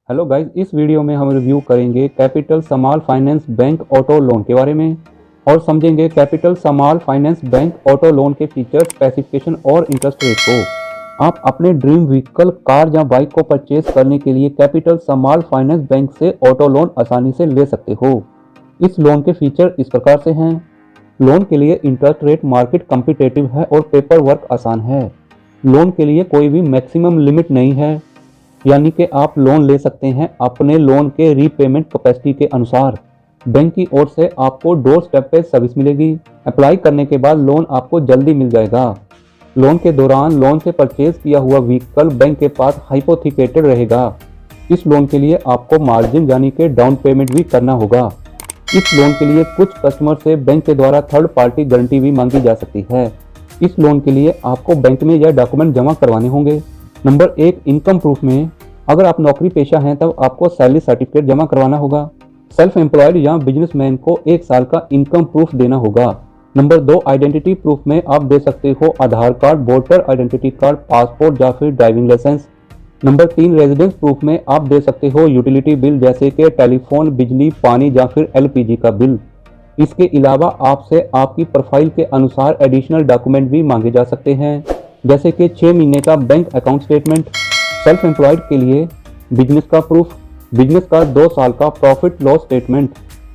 Hello guys, इस video में हम रिव्यू करेंगे capital small finance bank auto loan के बारे में और समझेंगे capital small finance bank auto loan के फीचर्स, स्पेसिफिकेशन और इंटरेस्ट रेट को। आप अपने ड्रीम व्हीकल, कार या बाइक को परचेज करने के लिए कैपिटल स्मॉल फाइनेंस बैंक से ऑटो लोन आसानी से ले सकते हो। इस लोन के फीचर इस प्रकार से हैं। लोन के लिए इंटरेस्ट रेट मार्केट कम्पिटेटिव है और पेपर वर्क आसान है। लोन के लिए कोई भी मैक्सिमम लिमिट नहीं है, यानी कि आप लोन ले सकते हैं अपने लोन के रीपेमेंट कैपेसिटी के अनुसार। बैंक की ओर से आपको डोर स्टेप पे सर्विस मिलेगी। अप्लाई करने के बाद लोन आपको जल्दी मिल जाएगा। लोन के दौरान लोन से परचेज किया हुआ व्हीकल बैंक के पास हाइपोथिकेटेड रहेगा। इस लोन के लिए आपको मार्जिन यानी कि डाउन पेमेंट भी करना होगा। इस लोन के लिए कुछ कस्टमर से बैंक के द्वारा थर्ड पार्टी गारंटी भी मांगी जा सकती है। इस लोन के लिए आपको बैंक में यह डॉक्यूमेंट जमा करवाने होंगे। नंबर 1, इनकम प्रूफ में अगर आप नौकरी पेशा हैं तब आपको सैलरी सर्टिफिकेट जमा करवाना होगा। सेल्फ एम्प्लॉयड या बिजनेसमैन को 1 साल का इनकम प्रूफ देना होगा। नंबर 2, आइडेंटिटी प्रूफ में आप दे सकते हो Aadhaar card, voter identity card, passport या फिर driving licence. Number 3, residence proof में आप दे सकते हो यूटिलिटी बिल जैसे कि टेलीफोन, बिजली, पानी या फिर LPG का बिल। इसके अलावा आपसे आपकी प्रोफाइल के अनुसार एडिशनल डॉक्यूमेंट भी मांगे जा सकते हैं, जैसे कि 6 महीने का bank account statement. Self employed के लिए बिजनेस का प्रूफ, बिजनेस का 2 साल का प्रॉफिट लॉस स्टेटमेंट।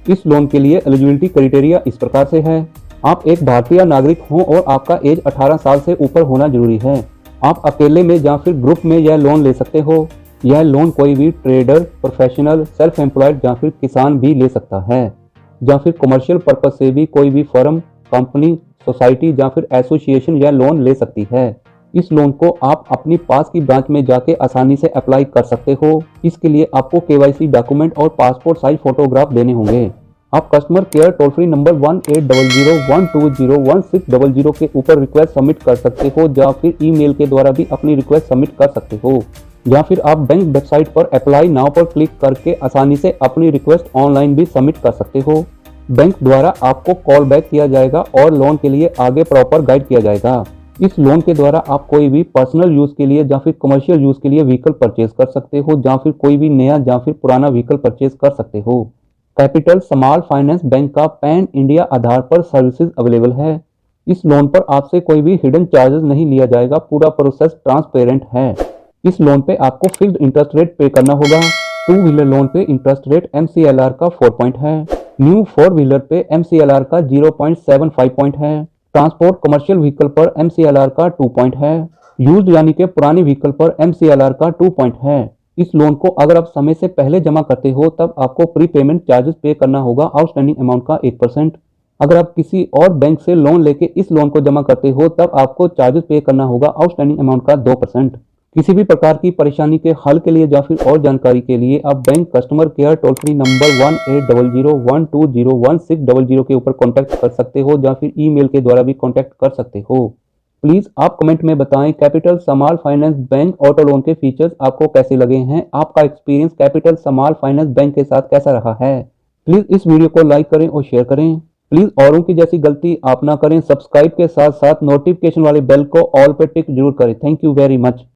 इस लोन के लिए एलिजिबिलिटी क्राइटेरिया इस प्रकार से है। आप एक भारतीय नागरिक हो और आपका एज 18 साल से ऊपर होना जरूरी है। आप अकेले में या फिर ग्रुप में यह लोन ले सकते हो। यह लोन कोई भी ट्रेडर, प्रोफेशनल, सेल्फ एम्प्लॉयड या फिर किसान भी ले सकता है, या फिर कमर्शियल पर्पज से भी कोई भी फर्म, कंपनी, सोसाइटी या फिर एसोसिएशन यह लोन ले सकती है। इस लोन को आप अपनी पास की ब्रांच में जाके आसानी से अप्लाई कर सकते हो। इसके लिए आपको KYC डॉक्यूमेंट और पासपोर्ट साइज फोटोग्राफ देने होंगे। आप customer care toll free number 1800-120-1600 के ऊपर रिक्वेस्ट सबमिट कर सकते हो, या फिर ईमेल के द्वारा भी अपनी रिक्वेस्ट सबमिट कर सकते हो, या फिर आप बैंक वेबसाइट पर अप्लाई नाउ पर क्लिक करके आसानी से अपनी रिक्वेस्ट ऑनलाइन भी सबमिट कर सकते हो। बैंक द्वारा आपको कॉल बैक किया जाएगा और लोन के लिए आगे प्रॉपर गाइड किया जाएगा। इस लोन के द्वारा आप कोई भी पर्सनल यूज के लिए या फिर कमर्शियल यूज के लिए व्हीकल परचेज कर सकते हो, या फिर कोई भी नया या फिर पुराना व्हीकल परचेज कर सकते हो। कैपिटल स्मॉल फाइनेंस बैंक का पैन इंडिया आधार पर सर्विसेज अवेलेबल है। इस लोन पर आपसे कोई भी हिडन चार्जेस नहीं लिया जाएगा। पूरा प्रोसेस ट्रांसपेरेंट है। इस लोन पे आपको फिक्स्ड इंटरेस्ट रेट पे करना होगा। 2 व्हीलर लोन पे इंटरेस्ट रेट MCLR का 4 पॉइंट है। न्यू 4 व्हीलर पे MCLR का 0.75 पॉइंट है। ट्रांसपोर्ट कमर्शियल व्हीकल पर MCLR का 2 पॉइंट है। यूज्ड यानी कि पुरानी व्हीकल पर MCLR का 2 पॉइंट है। इस लोन को अगर आप समय से पहले जमा करते हो तब आपको प्री पेमेंट चार्जेस पे करना होगा आउटस्टैंडिंग अमाउंट का 1%। अगर आप किसी और बैंक से लोन लेके इस लोन को जमा करते हो तब आपको चार्जेस पे करना होगा आउटस्टैंडिंग अमाउंट का 2%। किसी भी प्रकार की परेशानी के हल के लिए या फिर और जानकारी के लिए आप bank customer care toll free number 1800-120-1600 के ऊपर कॉन्टैक्ट कर सकते हो, या फिर ईमेल के द्वारा भी कॉन्टैक्ट कर सकते हो। प्लीज़ आप कमेंट में बताएं capital small finance bank auto loan के फीचर्स आपको कैसे लगे हैं। आपका experience capital small finance bank के साथ कैसा रहा है। प्लीज़ इस वीडियो को लाइक करें और शेयर करें। प्लीज़ औरों की जैसी गलती आप ना करें। सब्सक्राइब के साथ साथ नोटिफिकेशन वाले बेल को ऑल पे टिक जरूर करें। Thank you very much.